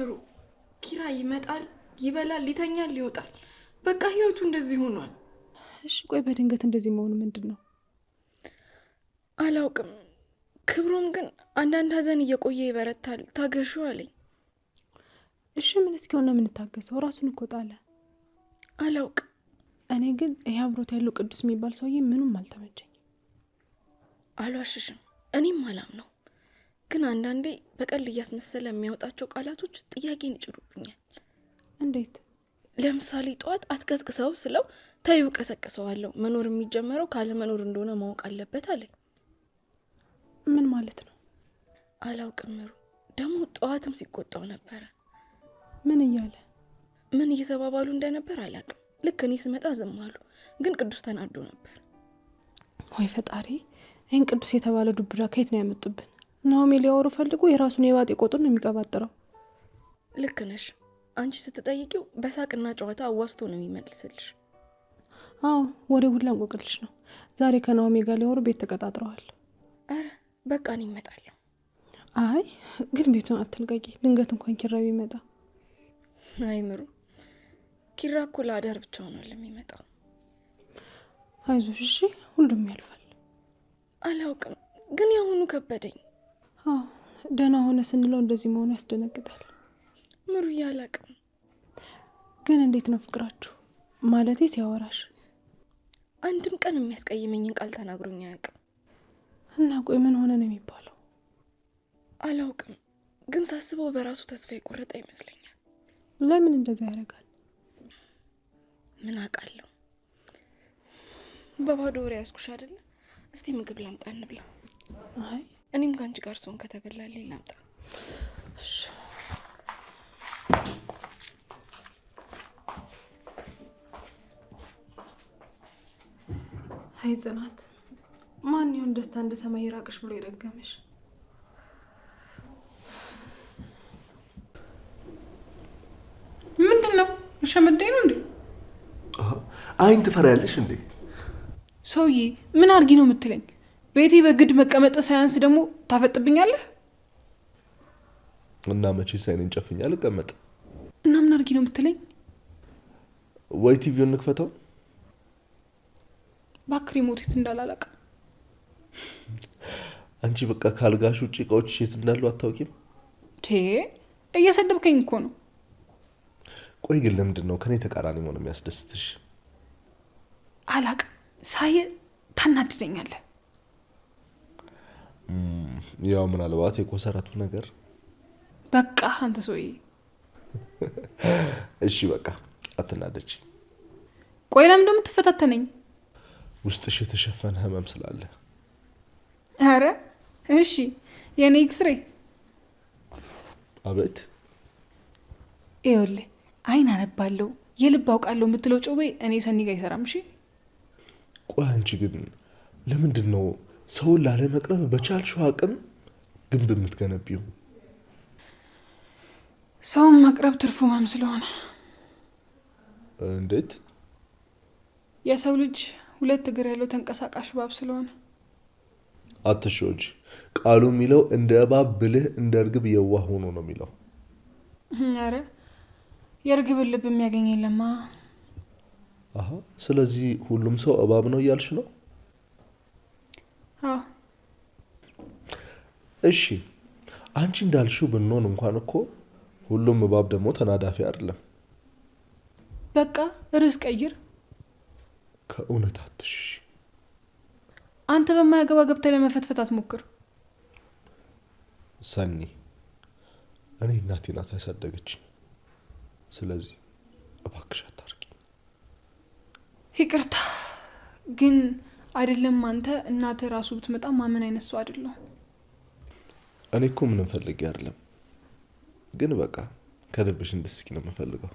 ምሩ ኪራ ይመጣል ይበላል ይተኛል ይወጣል በቃ ህይወቱ እንደዚህ ሆኗል እሺ ቆይ በድንገት እንደዚህ መሆኑ ምንድነው አላውቅም ክብሮም ግን አንዳንድ ሀዘን እየቆየ ይበረታል ታገሹ አለኝ እሺ ምን እስኪሆነ ምን ታገሰው ራሱን እኮ ጣለ አላውቅም እኔ ግን ይሄ አብሮት ያለው ቅዱስ የሚባል ሰውዬ ምንም አልተመቸኝ አልዋሽሽም እኔም አላምነው ግን አንዳንዴ በቀል እያስመሰለ የሚያወጣቸው ቃላቶች ጥያቄን ይጭሩብኛል እንዴት ለምሳሌ ጧት አትቀስቅሰው ስለው ታዩ ቀሰቀሰዋለሁ መኖር የሚጀመረው ካለ መኖር እንደሆነ ማወቅ አለበት አለ ምን ማለት ነው አላውቅም ምሩ ደግሞ ጧትም ሲቆጣው ነበር ምን እያለ ምን እየተባባሉ እንደነበር አላውቅም ልክ እኔ ስመጣ ዝም አሉ ግን ቅዱስ ተናዶ ነበር ወይ ፈጣሪ ይሄን ቅዱስ የተባለ ዱብዳ ከየት ነው ያመጡብን ናኦሚ ሊያወሩ ፈልጉ የራሱን የባጤ ቆጡን ነው የሚቀባጥረው ልክ ነሽ አንቺ ስትጠይቂው በሳቅና ጨዋታ አዋስቶ ነው የሚመልስልሽ አዎ ወደ ሁላ እንቆቅልሽ ነው ዛሬ ከናኦሚ ጋር ሊያወሩ ቤት ተቀጣጥረዋል አረ በቃ እኔ እመጣለሁ አይ ግን ቤቱን አትልቀቂ ድንገት እንኳን ኪራ ቢመጣ አይምሩ ኪራ እኮ ለአዳር ብቻ ነው የሚመጣው አይዞሽ እሺ ሁሉም ያልፋል አላውቅም ግን ያሁኑ ከበደኝ አዎ ደህና ሆነ ስንለው እንደዚህ መሆኑ ያስደነግጣል ምሩ ያላቅም ግን እንዴት ነው ፍቅራችሁ ማለቴ ሲያወራሽ አንድም ቀን የሚያስቀይመኝን ቃል ተናግሮኝ አያውቅም እና ቆይ ምን ሆነ ነው የሚባለው አላውቅም ግን ሳስበው በራሱ ተስፋ የቆረጠ ይመስለኛል ለምን እንደዛ ያደርጋል ምን አውቃለሁ በባዶ ወሬ ያስኩሽ አይደለ እስቲ ምግብ ላምጣ እንብላ አይ እኔም ካንቺ ጋር ሰውን ከተበላልኝ ላምጣ እሺ አይ ጽናት ማን ይሁን ደስታ እንደ ሰማይ ይራቅሽ ብሎ ይረገምሽ ምንድነው ሸመደኝ ነው እንዴ አይን ትፈሪያለሽ እንዴ ሰውዬ ምን አርጊ ነው የምትለኝ ቤቴ በግድ መቀመጥ ሳያንስ ደግሞ ታፈጥብኛለህ እና መቼ ሳይነን ጨፍኛል ቀመጥ እና ምን አርጊ ነው የምትለኝ ወይ ቲቪውን ንክፈተው ባክሪ ሞቲት እንዳላላቅ አንቺ በቃ ካልጋሽ ውጪ እቃዎች የት እንዳሉ አታውቂም እየሰደብከኝ እኮ ነው ቆይ ግን ለምንድነው ከኔ ተቃራኒ መሆን የሚያስደስትሽ አላቅ ሳየ ታናድደኛለህ ያው ምናልባት የኮሰረቱ ነገር በቃ አንተ ሰውዬ እሺ በቃ አትናደጂ ቆይ ለምን እንደምትፈታተነኝ ውስጥሽ የተሸፈነ ህመም ስላለ አረ እሺ የኔ ኤክስሬ አቤት ይኸውልህ አይን አነባለሁ የልብ አውቃለሁ የምትለው ጮቤ እኔ ሰኒ ጋር አይሰራም እሺ ቆይ አንቺ ግን ለምንድነው ሰውን ላለመቅረብ በቻልሽው አቅም ግንብ የምትገነቢው ሰውን መቅረብ ትርፉ ማም ስለሆነ እንዴት የሰው ልጅ ሁለት እግር ያለው ተንቀሳቃሽ እባብ ስለሆነ አትሾጂ ቃሉ የሚለው እንደ እባብ ብልህ እንደ እርግብ የዋህ ሆኖ ነው የሚለው አረ የርግብ ልብ የሚያገኝ የለማ አሃ ስለዚህ ሁሉም ሰው እባብ ነው እያልሽ ነው አዎ እሺ አንቺ እንዳልሽው ብንሆን እንኳን እኮ ሁሉም እባብ ደግሞ ተናዳፊ አይደለም በቃ ርዕስ ቀይር ከእውነት አትሽሽ አንተ በማያገባ ገብተህ ለመፈትፈት አትሞክር ሰኒ እኔ እናቴ ናት ያሳደገችኝ ስለዚህ እባክሽ አታርቂ ይቅርታ ግን አይደለም አንተ እናትህ ራሱ ብትመጣ ማመን አይነት ሰው አይደለም እኔ እኮ ምንም ፈልጌ አይደለም ግን በቃ ከልብሽ እንድትስቂ ነው የምፈልገው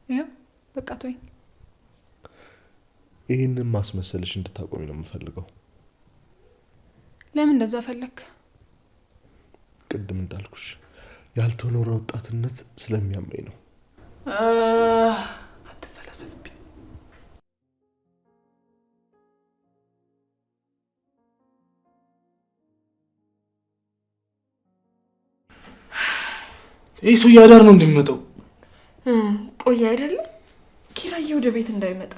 ያው በቃ ተወኝ ይሄንን ማስመሰልሽ እንድታቆሚ ነው የምፈልገው ለምን እንደዛ ፈለክ ቅድም እንዳልኩሽ ያልተኖረ ወጣትነት ስለሚያመኝ ነው አትፈለሰብኝ ይህ ሰው ያዳር ነው እንደሚመጣው። ቆይ አይደለም ኪራዬ ወደ ቤት እንዳይመጣ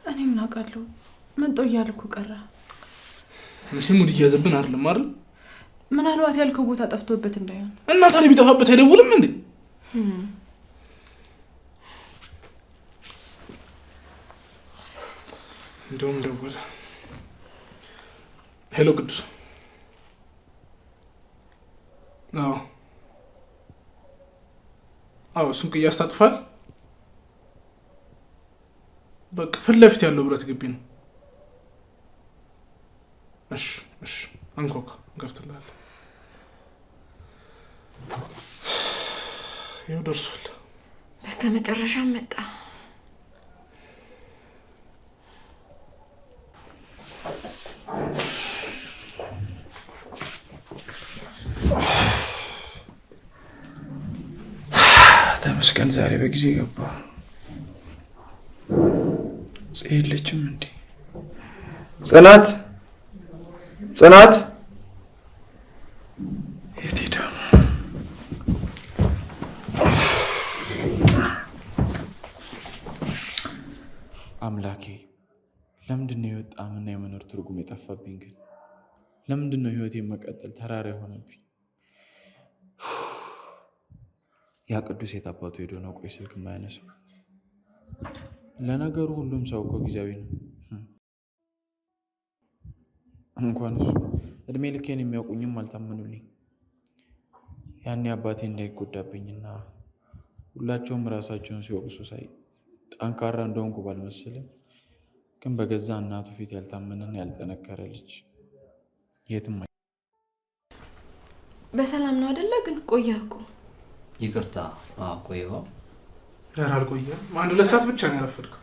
እኔ ምን አውቃለሁ? መጣው እያልኩ ቀረ። መቼም ሙድ እያዘብን አይደለም አይደል? ምናልባት ያልከው ቦታ ጠፍቶበት እንዳይሆን። እና ታዲያ ቢጠፋበት አይደውልም እንዴ? እንደውም ደወለ። ሄሎ ቅዱስ። አዎ ሱቅ እያስታጥፋል። በቃ ፊት ለፊት ያለው ብረት ግቢ ነው። እሺ አንኳኳ፣ እንከፍትልሃለን። ይኸው ደርሷል። በስተመጨረሻም መጣ። ተመስገን ዛሬ በጊዜ ገባ። የለችም እንዴ? ጽናት የት ሄዳ? አምላኬ ለምንድን ነው የወጣ ምና የመኖር ትርጉም የጠፋብኝ? ግን ለምንድን ነው ህይወቴን መቀጠል ተራራ የሆነብኝ? ያ ቅዱስ የት አባቱ ሄዶ ነው? ቆይ ስልክ የማያነሳው? ለነገሩ ሁሉም ሰው እኮ ጊዜያዊ ነው። እንኳን እሱ እድሜ ልኬን የሚያውቁኝም አልታመኑልኝ። ያኔ አባቴ እንዳይጎዳብኝና ሁላቸውም ራሳቸውን ሲወቅሱ ሳይ ጠንካራ እንደሆንኩ ባልመስልም፣ ግን በገዛ እናቱ ፊት ያልታመነና ያልጠነከረ ልጅ የትም በሰላም ነው አይደለ? ግን ቆየህ እኮ። ይቅርታ ቆየሁ። አልቆየም። 1-2 ሰዓት ብቻ ነው ያረፈድኩት።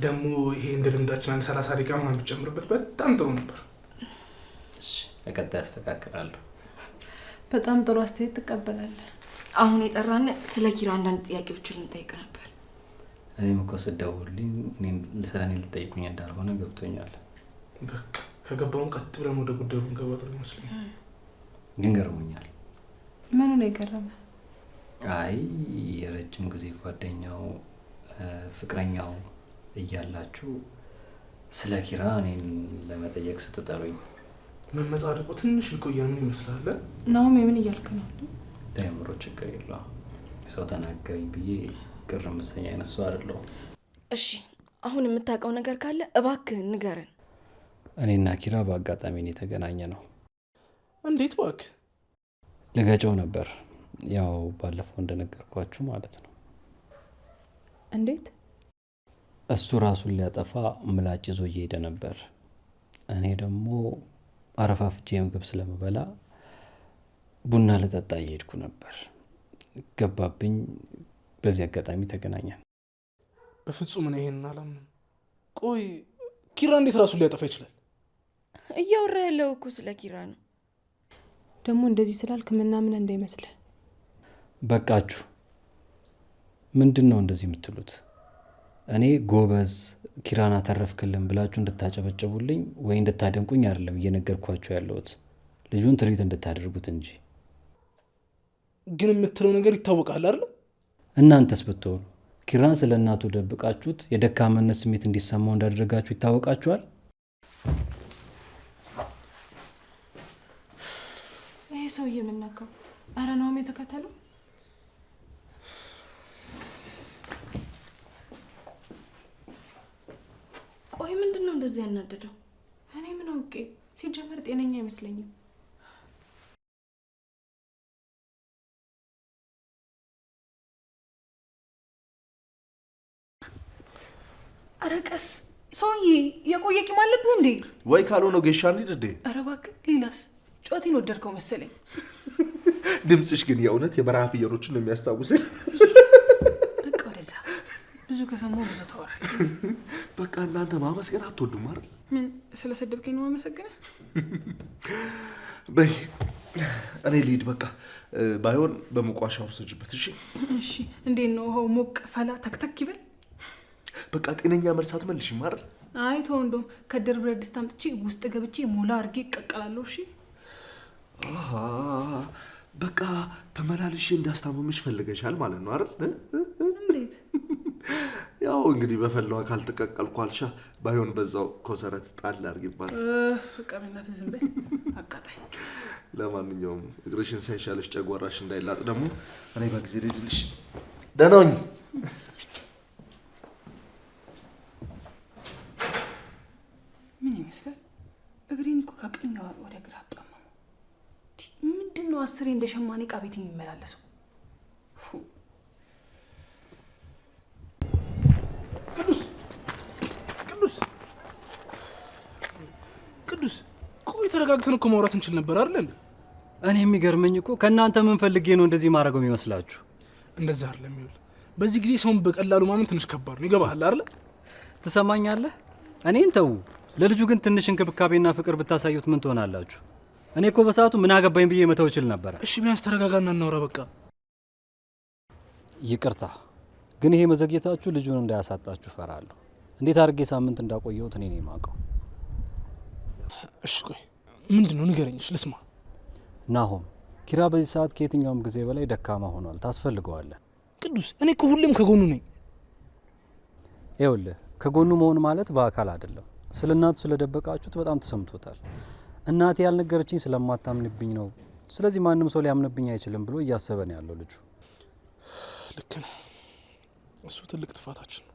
ደግሞ ይሄ እንደ ልምዳችን 30 ደቂቃ ምናምን ብጨምርበት በጣም ጥሩ ነበር። እሺ ለቀጣይ አስተካክላለሁ። በጣም ጥሩ አስተያየት ትቀበላለህ። አሁን የጠራን ስለ ኪራ አንዳንድ ጥያቄዎችን ልንጠይቅ ነበር። እኔም እኮ ስደውልልኝ ስለኔ ልጠይቁኝ እንዳልሆነ ገብቶኛል። በቃ ከገባውን ቀጥ ብለን ወደ ጉዳዩ እንገባ ጥሩ ይመስለኛል። ግን ገርሞኛል። ምኑ ነው የገረመ? አይ የረጅም ጊዜ ጓደኛው ፍቅረኛው እያላችሁ ስለ ኪራ እኔን ለመጠየቅ ስትጠሩኝ መመጻደቁ ትንሽ ልቆየን ምን ይመስላል? ናሆም ምን እያልክ ነው? ተምሮ ችግር የለውም። ሰው ተናገረኝ ብዬ ግር መሰኛ አይነት ሰው አይደለሁም። እሺ አሁን የምታውቀው ነገር ካለ እባክህ ንገረን። እኔና ኪራ በአጋጣሚ የተገናኘ ነው። እንዴት እባክህ? ልገጨው ነበር፣ ያው ባለፈው እንደነገርኳችሁ ማለት ነው። እንዴት? እሱ ራሱን ሊያጠፋ ምላጭ ይዞ እየሄደ ነበር። እኔ ደግሞ አረፋፍጄ ምግብ ስለምበላ ቡና ልጠጣ እየሄድኩ ነበር። ገባብኝ። በዚህ አጋጣሚ ተገናኘን። በፍጹም እኔ ይሄንን አላምንም። ቆይ ኪራ እንዴት ራሱን ሊያጠፋ ይችላል? እያወራ ያለው እኮ ስለ ኪራ ነው። ደግሞ እንደዚህ ስላልክ ምናምን እንዳይመስልህ። በቃችሁ። ምንድን ነው እንደዚህ የምትሉት? እኔ ጎበዝ ኪራን አተረፍክልን ብላችሁ እንድታጨበጭቡልኝ ወይ እንድታደንቁኝ አይደለም እየነገርኳችሁ ያለሁት፣ ልጁን ትሪት እንድታደርጉት እንጂ። ግን የምትለው ነገር ይታወቃል አይደል? እናንተስ ብትሆኑ ኪራን ስለ እናቱ ደብቃችሁት የደካማነት ስሜት እንዲሰማው እንዳደረጋችሁ ይታወቃችኋል። ይሄ ሰውዬ የምናውቀው አረ ናሆም የተከተለው። ቆይ ምንድን ነው እንደዚህ ያናደደው? እኔ ምን አውቄ? ሲጀመር ጤነኛ አይመስለኝም። አረቀስ ሰውዬ የቆየ ቂም አለብህ እንዴ? ወይ ካልሆነ ጌሻ እንሂድ እንዴ? ኧረ እባክህ። ሌላስ? ጮቴን ወደድከው መሰለኝ። ድምፅሽ ግን የእውነት የበረሃ ፍየሎችን ነው የሚያስታውሰኝ። በቃ ወደዛ። ብዙ ከሰማሁ ብዙ ታወራለህ። በቃ እናንተ ማመስገን አትወዱም አይደል? ምን ስለሰደብከኝ ነው ማመሰግነህ? በይ እኔ ልሂድ በቃ። ባይሆን በሙቋሻ ውርሰጅበት። እሺ እሺ። እንዴት ነው ውሃው? ሞቅ ፈላ ተክተክ ይበል። በቃ ጤነኛ መልስ አትመልሽም አይደል? አይ ተው፣ እንደውም ከደር ብረት ድስት አምጥቼ ውስጥ ገብቼ ሞላ አድርጌ እቀቀላለሁ። እሺ። በቃ ተመላልሼ እንዳስታመምሽ ፈልገሻል ማለት ነው አይደል? እንዴት? ያው እንግዲህ በፈላው አካል ተቀቀልኩ አልሻ። ባይሆን በዛው ኮሰረት ጣል አድርጊባት። በቃ በእናትህ ዝም በል አቃጣይ። ለማንኛውም እግርሽን ሳይሻለሽ ጨጓራሽ እንዳይላጥ ደግሞ እኔ በጊዜ ልድልሽ። ደህና ሁኚ። ምን ይመስላል? እግሬን እኮ ከቀኝ ወደ ግራ አጣመመው። ምንድን ነው 10 እንደ ሸማኔ ዕቃ ቤት የሚመላለሰው? ቅዱስ ቅዱስ ቅዱስ፣ ቆይ ተረጋግተን እኮ ማውራት እንችል ነበር አይደል? እኔ የሚገርመኝ እኮ ከእናንተ ምን ፈልጌ ነው እንደዚህ ማድረገው የሚመስላችሁ? እንደዛ አይደለም። ይኸውልህ በዚህ ጊዜ ሰውን በቀላሉ ማመን ትንሽ ከባድ ነው። ይገባሃል አይደል? ትሰማኛለህ? እኔን ተው። ለልጁ ግን ትንሽ እንክብካቤና ፍቅር ብታሳዩት ምን ትሆናላችሁ? እኔ እኮ በሰዓቱ ምን አገባኝ ብዬ መተው እችል ነበረ። እሺ ቢያንስ ተረጋጋና እናውራ በቃ። ይቅርታ ግን ይሄ መዘግየታችሁ ልጁን እንዳያሳጣችሁ ፈራለሁ። እንዴት አድርጌ ሳምንት እንዳቆየሁት እኔ ነኝ የማውቀው። እሺ ቆይ ምንድን ነው ንገረኝሽ ልስማ። ናሆም፣ ኪራ በዚህ ሰዓት ከየትኛውም ጊዜ በላይ ደካማ ሆኗል። ታስፈልገዋለህ። ቅዱስ፣ እኔ እኮ ሁሌም ከጎኑ ነኝ። ይኸውልህ ከጎኑ መሆን ማለት በአካል አይደለም። ስለ እናቱ ስለደበቃችሁት በጣም ተሰምቶታል። እናቴ ያልነገረችኝ ስለማታምንብኝ ነው፣ ስለዚህ ማንም ሰው ሊያምንብኝ አይችልም ብሎ እያሰበ ነው ያለው ልጁ። ልክ ነህ። እሱ ትልቅ ጥፋታችን ነው።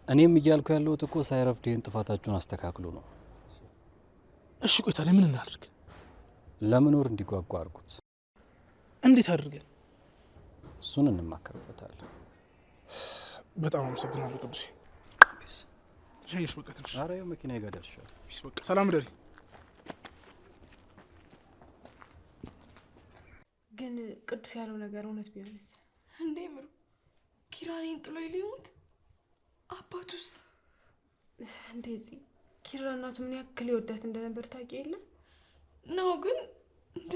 እኔም እያልኩ ያለሁት እኮ ሳይረፍድ ይህን ጥፋታችሁን አስተካክሉ ነው። እሺ ቆይ ታዲያ ምን እናድርግ? ለመኖር እንዲጓጓ አድርጉት። እንዴት አድርገን? እሱን እንማከርበታለን። በጣም አመሰግናለሁ ቅዱሴ። ፒስ። ሻይሽ በቃ ትንሽ። ኧረ ያው መኪና ይገደልሻል። ፒስ። በቃ ሰላም ደሪ። ግን ቅዱስ ያለው ነገር እውነት ቢሆንስ? እንዴ ምሩ፣ ኪራኔን ጥሎ ሊሞት? አባቱስ? እንደዚህ ኪራ እናቱ ምን ያክል ይወዳት እንደነበር ታውቂ የለ ነው? ግን እንዴ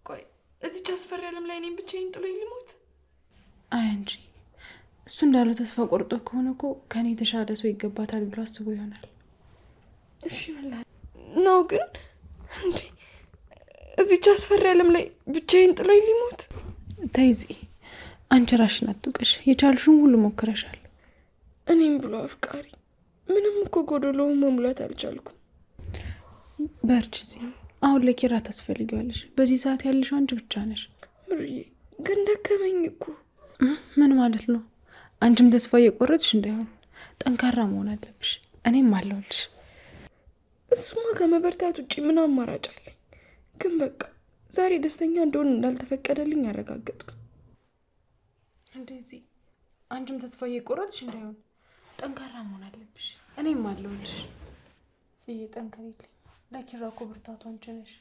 ቆይ እዚች አስፈሪ ዓለም ላይ እኔን ብቻዬን ጥሎ ሊሞት? አይ እንጂ እሱ እንዳለው ተስፋ ቆርጦ ከሆነ እኮ ከኔ የተሻለ ሰው ይገባታል ብሎ አስቦ ይሆናል። እሺ መላ ነው። ግን እንዴ እዚች አስፈሪ ዓለም ላይ ብቻዬን ጥሎ ሊሞት? ተይዚ አንቺ ራስሽን አትውቀሽ። የቻልሽውን ሁሉ ሞክረሻል። እኔም ብሎ አፍቃሪ ምንም እኮ ጎደሎውን መሙላት አልቻልኩም። በርቺ። እዚህ አሁን ለኪራ ታስፈልጊዋለሽ። በዚህ ሰዓት ያለሽ አንቺ ብቻ ነሽ። ምሩዬ ግን ደከመኝ እኮ። ምን ማለት ነው? አንቺም ተስፋ እየቆረጥሽ እንዳይሆን ጠንካራ መሆን አለብሽ። እኔም አለሁልሽ። እሱማ ከመበርታት ውጭ ምን አማራጭ አለኝ? ግን በቃ ዛሬ ደስተኛ እንደሆን እንዳልተፈቀደልኝ አረጋገጥኩ። እንደዚህ አንቺም ተስፋ እየቆረጥሽ እንዳይሆን ጠንካራ መሆን አለብሽ። እኔም አለሁልሽ። ጽዬ ጠንክሪልኝ። ለኪራ እኮ ብርታቱ አንቺ ነሽ።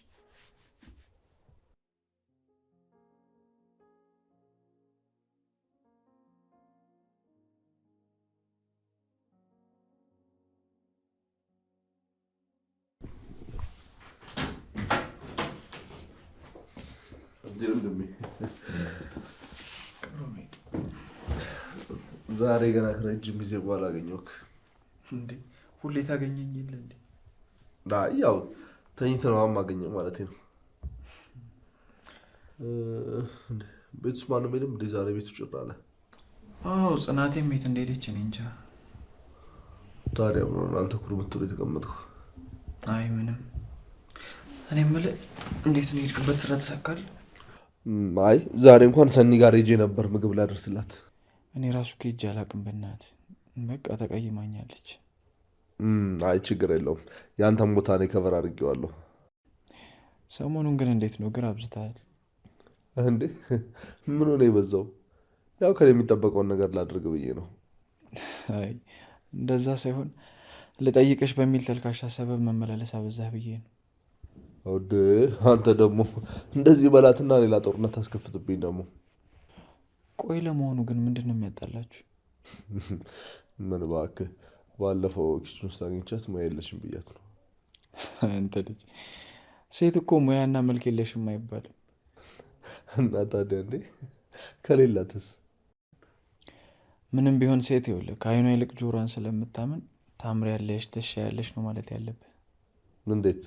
ዛሬ ገና ከረጅም ጊዜ በኋላ አገኘሁህ። እንዴ ሁሌ ታገኘኝ የለ እንዴ? ያው ተኝተህ ነው የማገኘው ማለት ነው። ቤቱስ ማንም የለም እንዴ? ዛሬ ቤቱ ጭር አለ። አዎ ጽናቴም የት እንደሄደች እኔ እንጃ። ታዲያ ምን ሆነ አንተ ኩርምት ብለህ የተቀመጥከው? አይ ምንም። እኔ የምልህ እንዴት ነው የሄድክበት ስራ ተሳካል? አይ ዛሬ እንኳን ሰኒ ጋር ሄጄ ነበር ምግብ ላደርስላት። እኔ ራሱ ከሄጄ አላውቅም። በእናትህ በቃ ተቀይማኛለች። አይ ችግር የለውም። የአንተን ቦታ እኔ ከበር አድርጌዋለሁ። ሰሞኑን ግን እንዴት ነው ግራ አብዝተሃል እንዴ? ምን ሆነ የበዛው? ያው ከኔ የሚጠበቀውን ነገር ላድርግ ብዬ ነው። አይ እንደዛ ሳይሆን ልጠይቅሽ በሚል ተልካሻ ሰበብ መመላለስ አበዛህ ብዬ ነው። ወደ አንተ ደግሞ እንደዚህ በላትና ሌላ ጦርነት ታስከፍትብኝ ደግሞ። ቆይ ለመሆኑ ግን ምንድን ነው የሚያጣላችሁ? ምን እባክህ፣ ባለፈው ኪችን ውስጥ አግኝቻት ሙያ የለሽም ብያት ነው። አንተ ልጅ ሴት እኮ ሙያና መልክ የለሽም አይባልም። እና ታዲያ እንዴ ከሌላትስ? ምንም ቢሆን ሴት ይኸውልህ ከአይኗ ይልቅ ጆሮዋን ስለምታምን ታምሪያለሽ፣ ትሻያለሽ ነው ማለት ያለብህ። እንዴት?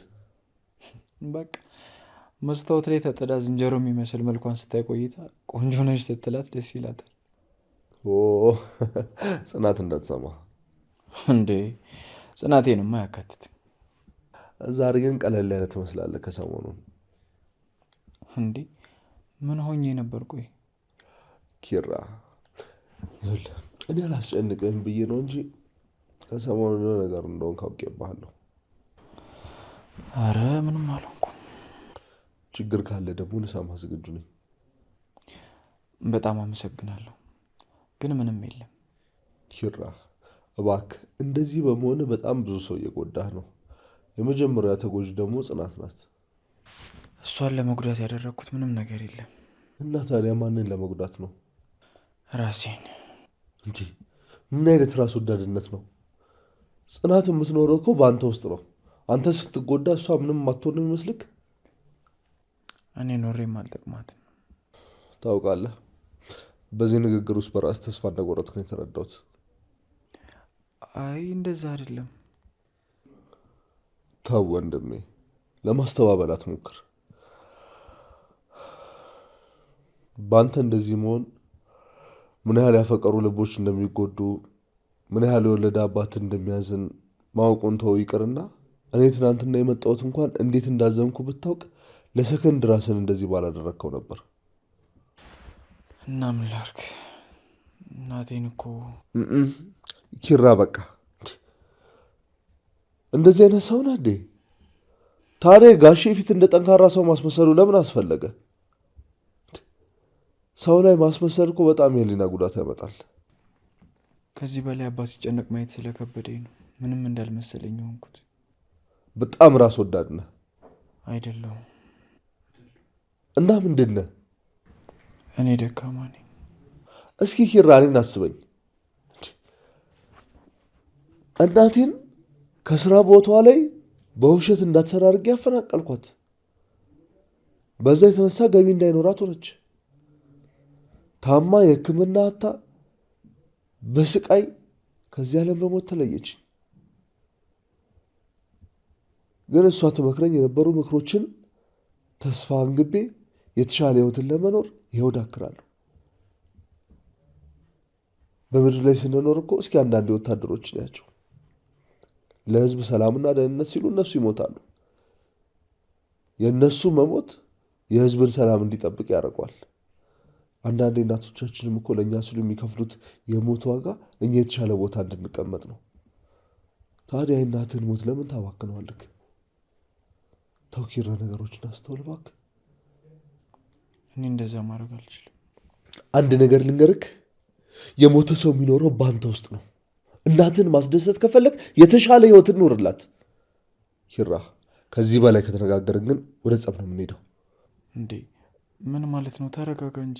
በቃ መስታወት ላይ ተጥዳ ዝንጀሮ የሚመስል መልኳን ስታይ ቆይታ ቆንጆ ነሽ ስትላት ደስ ይላታል። ጽናት እንዳትሰማ እንዴ! ጽናቴንማ አያካትትም። ዛሬ ግን ቀለል ያለ ትመስላለህ ከሰሞኑን። እንዴ ምን ሆኜ ነበር? ቆይ ኪራ እኔ አላስጨንቅህም ብዬ ነው እንጂ ከሰሞኑ ነገር እንደሆን ካውቄብሃለሁ። አረ ምንም አልሆንኩም። ችግር ካለ ደግሞ ልሰማህ ዝግጁ ነኝ። በጣም አመሰግናለሁ፣ ግን ምንም የለም። ኪራ እባክህ፣ እንደዚህ በመሆን በጣም ብዙ ሰው እየጎዳህ ነው። የመጀመሪያ ተጎጂ ደግሞ ጽናት ናት። እሷን ለመጉዳት ያደረግኩት ምንም ነገር የለም። እና ታዲያ ማንን ለመጉዳት ነው? ራሴን። እንዴ ምን አይነት ራስ ወዳድነት ነው? ጽናት የምትኖረው እኮ በአንተ ውስጥ ነው። አንተ ስትጎዳ እሷ ምንም ማትሆን ነው የሚመስልክ? እኔ ኖሬም አልጠቅማትም። ታውቃለህ፣ በዚህ ንግግር ውስጥ በራስ ተስፋ እንደቆረጥክ ነው የተረዳሁት። አይ እንደዛ አይደለም። ተው ወንድሜ፣ ለማስተባበል አትሞክር። በአንተ እንደዚህ መሆን ምን ያህል ያፈቀሩ ልቦች እንደሚጎዱ፣ ምን ያህል የወለደ አባት እንደሚያዝን ማወቁን ተው ይቅርና እኔ ትናንትና የመጣሁት እንኳን እንዴት እንዳዘንኩ ብታውቅ ለሰከንድ ራስን እንደዚህ ባላደረግከው ነበር። እና ምን ላድርግ? እናቴን እኮ ኪራ፣ በቃ እንደዚህ አይነት ሰው ነህ እንዴ? ታዲያ ጋሼ ፊት እንደ ጠንካራ ሰው ማስመሰሉ ለምን አስፈለገ? ሰው ላይ ማስመሰል እኮ በጣም የህሊና ጉዳት ያመጣል። ከዚህ በላይ አባት ሲጨነቅ ማየት ስለከበደኝ ነው ምንም እንዳልመሰለኝ ሆንኩት። በጣም ራስ ወዳድ ነህ። አይደለሁም። እና ምንድን ነህ? እኔ ደካማ ነኝ። እስኪ ኪራ እኔን አስበኝ። እናቴን ከስራ ቦታዋ ላይ በውሸት እንዳትሰራ አድርጌ ያፈናቀልኳት። በዛ የተነሳ ገቢ እንዳይኖራት ሆነች። ታማ የሕክምና አታ በስቃይ ከዚህ ዓለም በሞት ተለየች። ግን እሷ ትመክረኝ የነበሩ ምክሮችን ተስፋ አንግቤ የተሻለ ህይወትን ለመኖር ይኸው ዳክራለሁ። በምድር ላይ ስንኖር እኮ እስኪ አንዳንድ ወታደሮች ናቸው። ለህዝብ ሰላምና ደህንነት ሲሉ እነሱ ይሞታሉ። የእነሱ መሞት የህዝብን ሰላም እንዲጠብቅ ያደርገዋል። አንዳንድ እናቶቻችንም እኮ ለእኛ ሲሉ የሚከፍሉት የሞት ዋጋ እኛ የተሻለ ቦታ እንድንቀመጥ ነው። ታዲያ የእናትህን ሞት ለምን ታባክነዋልክ? ተው ኪራ፣ ነገሮችን አስተውል እባክህ። እኔ እንደዛ ማድረግ አልችልም። አንድ ነገር ልንገርክ፣ የሞተ ሰው የሚኖረው በአንተ ውስጥ ነው። እናትህን ማስደሰት ከፈለግ የተሻለ ህይወትን ኑርላት። ኪራ፣ ከዚህ በላይ ከተነጋገርን ግን ወደ ጸብ ነው የምንሄደው። እንዴ ምን ማለት ነው? ተረጋጋ እንጂ።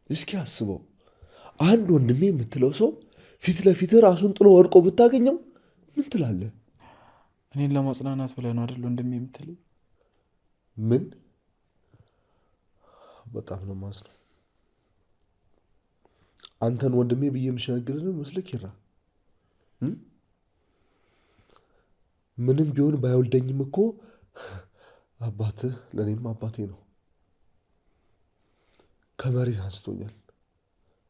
እስኪ አስበው፣ አንድ ወንድሜ የምትለው ሰው ፊት ለፊት ራሱን ጥሎ ወድቆ ብታገኘው ምን ትላለህ? እኔን ለማጽናናት ብለህ ነው አይደል ወንድሜ የምትለኝ? ምን? በጣም ነው የማዝነው። አንተን ወንድሜ ብዬ የምሸነግልህ ነው ይመስልህ ኪራ? ምንም ቢሆን ባይወልደኝም እኮ አባትህ ለእኔም አባቴ ነው። ከመሬት አንስቶኛል፣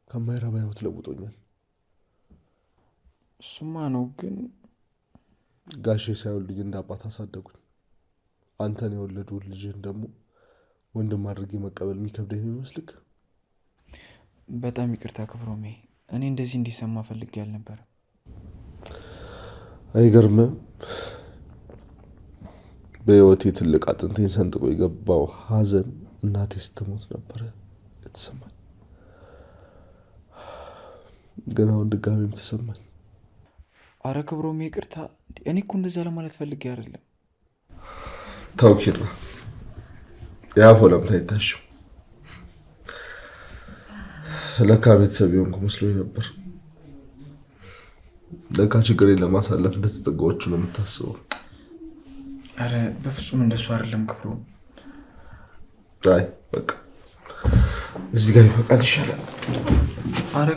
ከማይረባ ህይወት ለውጦኛል። እሱማ ነው፣ ግን ጋሼ ሳይወልዱኝ እንደ አባት አሳደጉኝ። አንተን የወለዱ ልጅህን ደግሞ ወንድም አድርጌ መቀበል የሚከብደኝ ነው ይመስልክ? በጣም ይቅርታ ክብሮሜ፣ እኔ እንደዚህ እንዲሰማ ፈልጌ አልነበረም። አይገርምም? በህይወቴ ትልቅ አጥንቴን ሰንጥቆ የገባው ሀዘን እናቴ ስትሞት ነበረ የተሰማኝ። ግን አሁን ድጋሜም ተሰማኝ። አረ ክብሮሜ ይቅርታ፣ እኔ እኮ እንደዛ ለማለት ፈልጌ አይደለም። ተው ኪራ፣ የአፎ ለምታ ይታሽው። ለካ ቤተሰብ የሆንኩ መስሎኝ ነበር። ለካ ችግሬን ለማሳለፍ እንደተጠጋዎቹ ነው የምታስበው። አረ በፍጹም እንደሱ አይደለም ክብሮ። አይ በቃ እዚህ ጋር ይበቃል፣ ይሻላል። አረ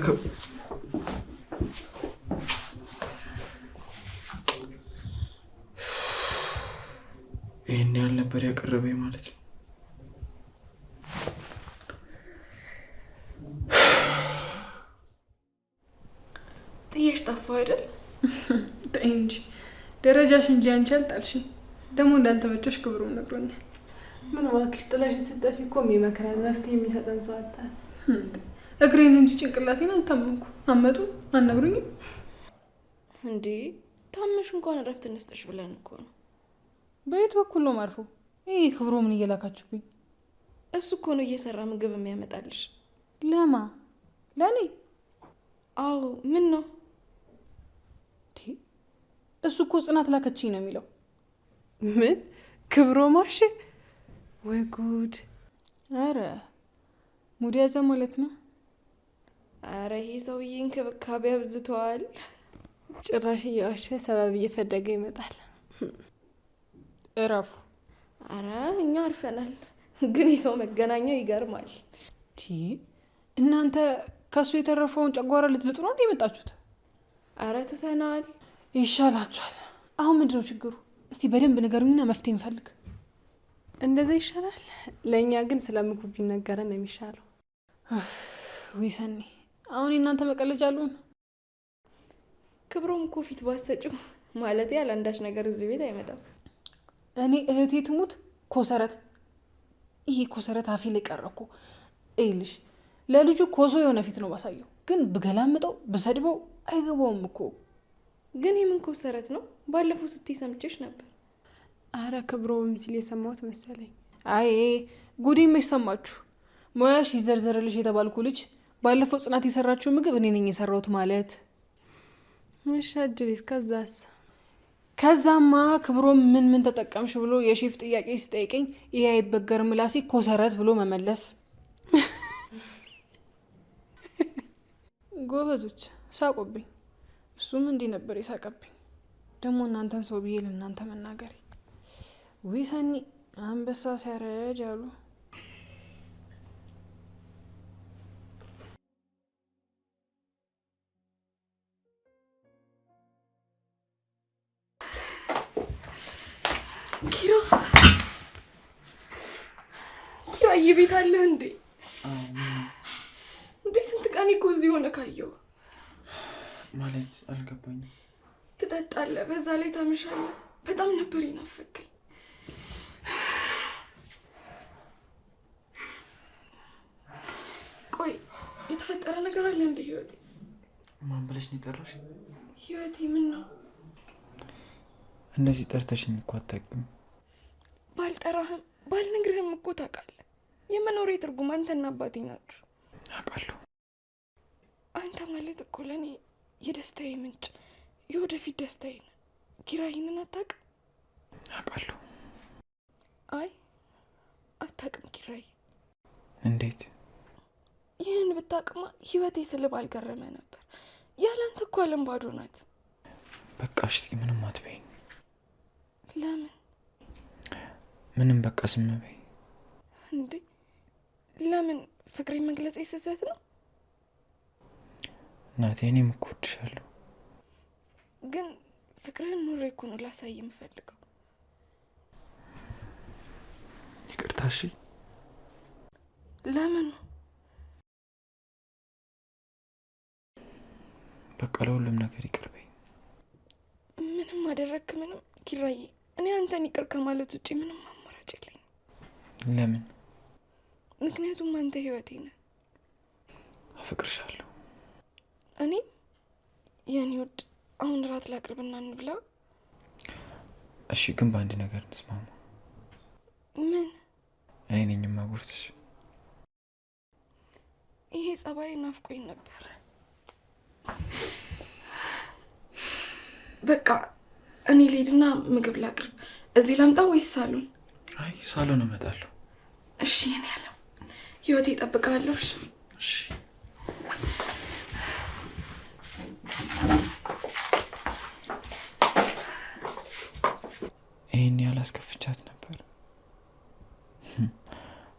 ይህን ያህል ነበር ያቀረበኝ ማለት ነው። ጠፋሁ አይደል? ተይ እንጂ ደረጃሽ እንጂ አንቺ አልጣልሽም። ደግሞ እንዳልተመቸሽ ክብሩም ነግሮኛል። ምን እባክሽ ጥለሽ ስትጠፊ እኮ የሚመክረን መፍትሄ የሚሰጠን ሰው አጣን። እግሬን እንጂ ጭንቅላቴን አልታመንኩ። አመጡ አልነግሩኝም እንዴ? ታመሽ እንኳን እረፍት እንስጥሽ ብለን እኮ ነው። በየት በኩል ነው ማርፎ? ይሄ ክብሮ ምን እየላካችሁብኝ? እሱ እኮ ነው እየሰራ ምግብ የሚያመጣልሽ። ለማ ለኔ? አዎ ምን ነው? እሱ እኮ ጽናት ላከችኝ ነው የሚለው። ምን ክብሮ ማሽ? ወይ ጉድ! አረ ሙድ ያዘ ማለት ነው። አረ ይሄ ሰውዬ እንክብካቤ አብዝተዋል። ጭራሽ እየዋሸ ሰበብ እየፈለገ ይመጣል። እረፉ። አረ እኛ አርፈናል፣ ግን የሰው መገናኛው ይገርማል። እናንተ ከሱ የተረፈውን ጨጓራ ልትልጡ ነው እንዴ የመጣችሁት? አረ ትተናል። ይሻላችኋል። አሁን ምንድነው ችግሩ? እስቲ በደንብ ንገሩኝና መፍትሄ እንፈልግ። እንደዛ ይሻላል። ለእኛ ግን ስለ ምግቡ ቢነገረን ነው የሚሻለው። ወይ ሰኒ፣ አሁን እናንተ መቀለጃ አሉን። ክብሮም እኮ ፊት ባሰጭው ማለት ያለ አንዳች ነገር እዚህ ቤት አይመጣም። እኔ እህቴ ትሙት ኮሰረት፣ ይሄ ኮሰረት አፌ ላይ ቀረ እኮ። ይልሽ ለልጁ ኮሶ የሆነ ፊት ነው ባሳየው፣ ግን ብገላምጠው ብሰድበው አይገባውም እኮ። ግን የምን ኮሰረት ነው? ባለፈው ስትይ ሰምቼሽ ነበር። አረ ክብሮም ሲል የሰማሁት መሰለኝ። አይ ጉዴ መች ሰማችሁ? ሙያሽ ይዘርዘርልሽ የተባልኩ ልጅ ባለፈው ጽናት የሰራችው ምግብ እኔ ነኝ የሰራሁት ማለት። እሺ አድሪት፣ ከዛስ? ከዛማ ክብሮም ምን ተጠቀምሽ ብሎ የሼፍ ጥያቄ ሲጠይቀኝ ይሄ አይበገር ምላሴ ኮሰረት ብሎ መመለስ። ጎበዞች ሳቁብኝ። እሱም እንዲህ ነበር የሳቀብኝ። ደግሞ እናንተን ሰው ብዬ ለእናንተ መናገሬ። ውይ ሰኒ አንበሳ ሲያረጅ አሉ። ኪራዬ ቤት አለህ እንዴ? እንዴ ስንት ቀን እኮ እዚህ ሆነ ካየው ማለት አልገባኝም። ትጠጣለህ፣ በዛ ላይ ታመሻለህ። በጣም ነበር ይናፈቀኝ። ቆይ የተፈጠረ ነገር አለ እንዴ? ህይወቴ ማን ብለሽ ነው የጠራሽ? ህይወቴ ምን ነው? እንደዚህ ጠርተሽኝ እኮ አታውቂም። ባልጠራህም ባልነግርህም እኮ ታውቃለህ። የመኖሬ ትርጉም አንተና አባቴ ናችሁ። አውቃለሁ። አንተ ማለት እኮ ለእኔ የደስታዬ ምንጭ፣ የወደፊት ደስታዬ ነው። ኪራይንን አታውቅም? አውቃለሁ። አይ አታውቅም ኪራይ። እንዴት? ይህን ብታውቅማ ህይወቴ ስልብ አልገረመ ነበር። ያላንተ እኮ አለም ባዶ ናት። በቃ እሺ ምንም አትበይኝ። ለምን? ምንም በቃ ዝም በይ። እንዴ ለምን? ፍቅሬን መግለጽ ስህተት ነው? እናቴ እኔም እኮ እወድሻለሁ። ግን ፍቅርህን ኑሬ እኮ ነው ላሳይ የምፈልገው። ይቅርታ እሺ። ለምን? በቃ ለሁሉም ነገር ይቅር በይ። ምንም አደረግክ ምንም ኪራዬ፣ እኔ አንተን ይቅር ከማለት ውጭ ምንም አማራጭ የለኝም። ለምን? ምክንያቱም አንተ ህይወቴ ነህ። አፈቅርሻለሁ። እኔ የኔ ውድ አሁን ራት ላቅርብና እንብላ። እሺ ግን በአንድ ነገር እንስማማ። ምን? እኔ ነኝ የማጎርስሽ። ይሄ ጸባይ ናፍቆኝ ነበር። በቃ እኔ ልሄድና ምግብ ላቅርብ። እዚህ ላምጣ ወይስ ሳሎን? አይ ሳሎን እመጣለሁ። እሺ እኔ ያለው ህይወቴ እጠብቅሃለሁ። እሺ ይህን ያህል አስከፍቻት ነበር።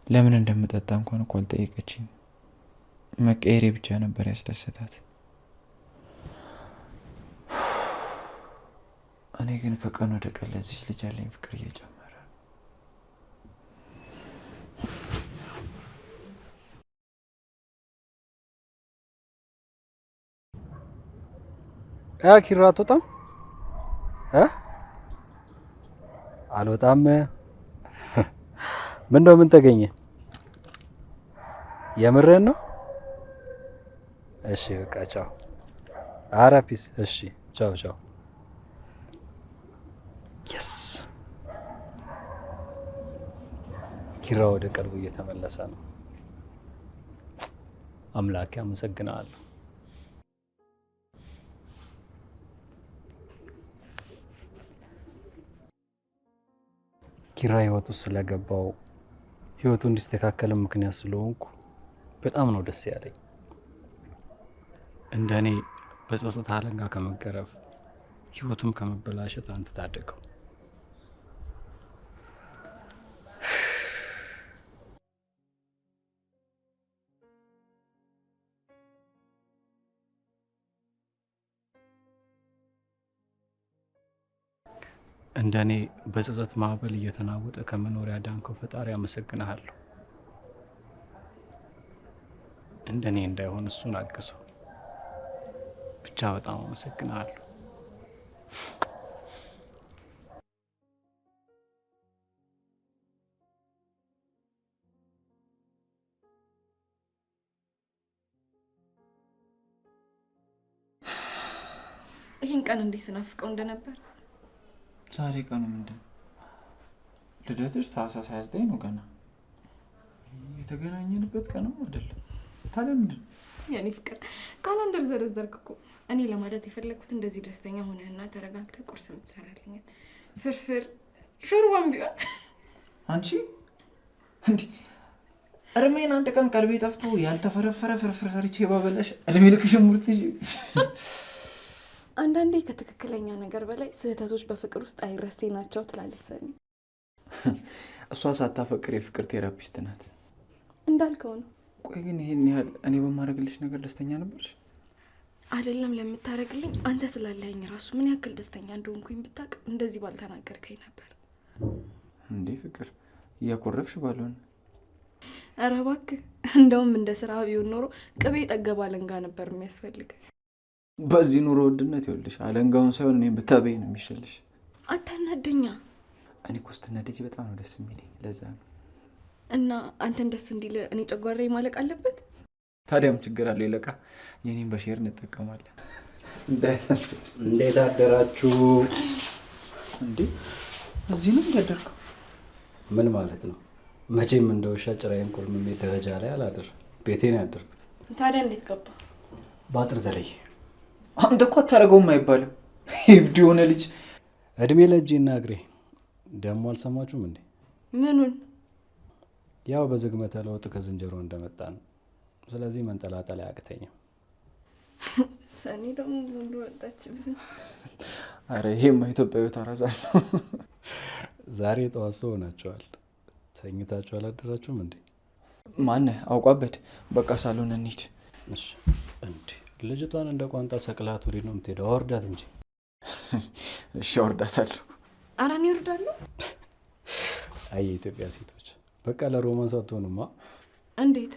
ለምን እንደምጠጣ እንኳን እኮ አልጠየቀችኝ። መቀየሬ ብቻ ነበር ያስደሰታት። እኔ ግን ከቀን ወደ ቀን ለዚች ልጅ ያለኝ ፍቅር እየጨመረ ኪራ አትወጣም? አልወጣም። ምን ነው ምን ተገኘ? የምርህን ነው? እሺ በቃ ቻው። ኧረ ፒስ። እሺ ቻው ቻው። የስ ኪራ ወደ ቀልቡ እየተመለሰ ነው። አምላኬ አመሰግናለሁ። ኪራ ህይወቱ ስለገባው ህይወቱ እንዲስተካከል ምክንያት ስለሆንኩ በጣም ነው ደስ ያለኝ። እንደኔ በጸጸት አለንጋ ከመገረፍ ህይወቱም ከመበላሸት አንተ ታደገው። እንደኔ በጸጸት ማዕበል እየተናወጠ ከመኖር ያዳንከው ፈጣሪ አመሰግናለሁ። እንደኔ እንዳይሆን እሱን አግዘው። ብቻ በጣም አመሰግናለሁ። ይህን ቀን እንዴት ስናፍቀው እንደነበር። ዛሬ ቀኑ ምንድን ነው? ልደትሽ ታህሳስ 29 ነው። ገና የተገናኘንበት ቀንም አይደለም። ታዲያ ምንድን ነው? የኔ ፍቅር ካላንደር ዘረዘርክ እኮ። እኔ ለማለት የፈለግኩት እንደዚህ ደስተኛ ሆነህና ተረጋግተህ ቁርስ የምትሰራልኝን ፍርፍር ሾርባም ቢሆን። አንቺ እንዲህ እድሜን አንድ ቀን ቀልቤ ጠፍቶ ያልተፈረፈረ ፍርፍር ሰርቼ ባበላሽ እድሜ ልክሽን ሙርት ልጅ። አንዳንዴ ከትክክለኛ ነገር በላይ ስህተቶች በፍቅር ውስጥ አይረሴ ናቸው ትላለች ሰኒ። እሷ ሳታፈቅር የፍቅር ቴራፒስት ናት። እንዳልከው ነው። ቆይ ግን ይሄን ያህል እኔ በማድረግልሽ ነገር ደስተኛ ነበርሽ? አይደለም ለምታደርግልኝ አንተ ስላለኝ ራሱ ምን ያክል ደስተኛ እንደሆንኩኝ ብታውቅ እንደዚህ ባልተናገርከኝ ነበር። እንዴ ፍቅር እያኮረፍሽ ባልሆነ። ኧረ እባክህ፣ እንደውም እንደ ስራ ቢሆን ኖሮ ቅቤ ጠገብ አለንጋ ነበር የሚያስፈልግ። በዚህ ኑሮ ውድነት ይኸውልሽ አለንጋውን ሳይሆን እኔም ብታበይ ነው የሚሻልሽ። አታናደኛ። እኔ እኮ ስትናደጂ በጣም ነው ደስ የሚለኝ፣ ለዛ ነው። እና አንተን ደስ እንዲል እኔ ጨጓራዬ ማለቅ አለበት? ታዲያም ችግር አለው ይለቃ። የኔን በሼር እንጠቀማለን። እንዴት አደራችሁ? እንዴ እዚህ ነው እንዳደርከው? ምን ማለት ነው? መቼም እንደ ውሻ ጭራዬን ኮርምሜ ደረጃ ላይ አላድር፣ ቤቴን ያደርኩት። ታዲያ እንዴት ገባ? በአጥር ዘለይ። አንተ እኮ አታደርገውም አይባልም። ይብድ የሆነ ልጅ። እድሜ ለእጄና እግሬ። ደግሞ አልሰማችሁም እንዴ? ምኑን? ያው በዝግመተ ለውጥ ከዝንጀሮ እንደመጣ ነው። ስለዚህ መንጠላጠል አያቅተኝም። ሰኒ ደግሞ ሙሉ ወጣችብን። አረ ይሄማ ኢትዮጵያዊ ታራዛ ነው። ዛሬ ጠዋት ሰው ሆናችኋል። ተኝታችሁ አላደራችሁም እንዴ? ማነህ አውቋበት። በቃ ሳሎን እንሂድ። እሺ። እንዴ ልጅቷን እንደ ቋንጣ ሰቅላት ወዲህ ነው የምትሄደው? አወርዳት እንጂ። እሺ አወርዳታለሁ። ኧረ እኔ እወርዳለሁ። አይ የኢትዮጵያ ሴቶች በቃ ለሮማንስ አትሆኑማ። እንዴት?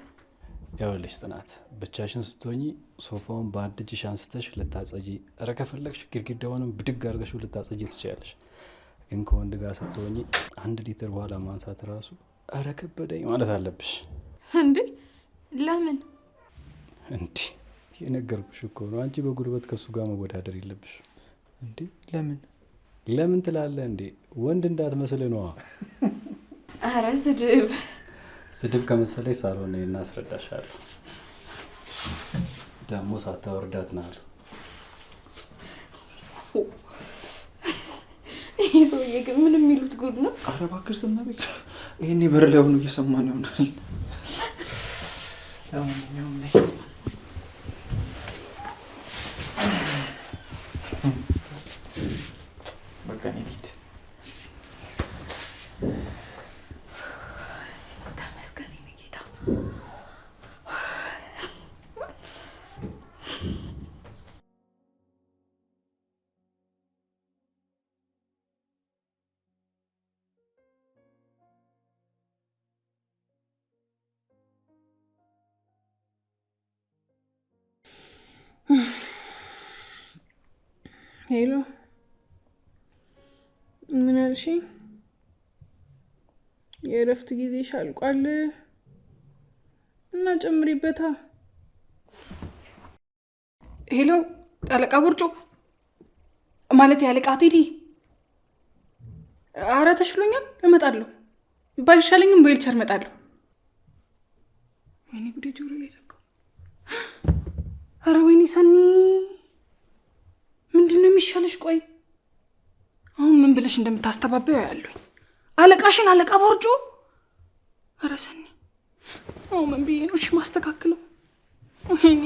ያውልሽ ጽናት፣ ብቻሽን ስትሆኚ ሶፋውን በአንድ እጅሽ አንስተሽ ልታጸጂ፣ ኧረ ከፈለግሽ ግድግዳውንም ብድግ አድርገሽው ልታጸጂ ትችያለሽ። ግን ከወንድ ጋር ስትሆኚ 1 ሊትር ውሃ ለማንሳት ራሱ ኧረ ከበደኝ ማለት አለብሽ። እንዴ ለምን? እንዴ የነገርኩሽ እኮ ነው። አንቺ በጉልበት ከሱ ጋር መወዳደር የለብሽ። እንዴ ለምን ለምን ትላለህ እንዴ? ወንድ እንዳትመስል ነዋ። ኧረ ስድብ ስድብ ከመሰለኝ ሳሎን ነይ እና አስረዳሻለሁ። ደግሞ ሳታወርዳት ናሉ። ይህ ሰውዬ ግን ምን የሚሉት ጉድ ነው? ኧረ እባክሽ ዝም በይ። ይሄኔ በር ላይ ሆኖ እየሰማን ይሆናል። ለማንኛውም ላይ በቃ እንሂድ። ሄሎ፣ ምን አልሽኝ? የእረፍት ጊዜሽ አልቋል እና ጨምሪበታ። ሄሎ አለቃ ቦርጮ ማለት ያለቃ ቴዲ። አረ ተሽሎኛል፣ እመጣለሁ። ባይሻለኝም በዊልቸር እመጣለሁ። ወይኔ ጉዴ፣ ጆሮ ላይ ዘጋው። አረ ወይኔ ሰኒ፣ ምንድን ነው የሚሻለሽ? ቆይ አሁን ምን ብለሽ እንደምታስተባበው ያሉኝ አለቃሽን አለቃ ቦርጮ። አረ ሰኒ፣ አሁን ምን ብዬ ነው እሺ ማስተካክለው? ወይኔ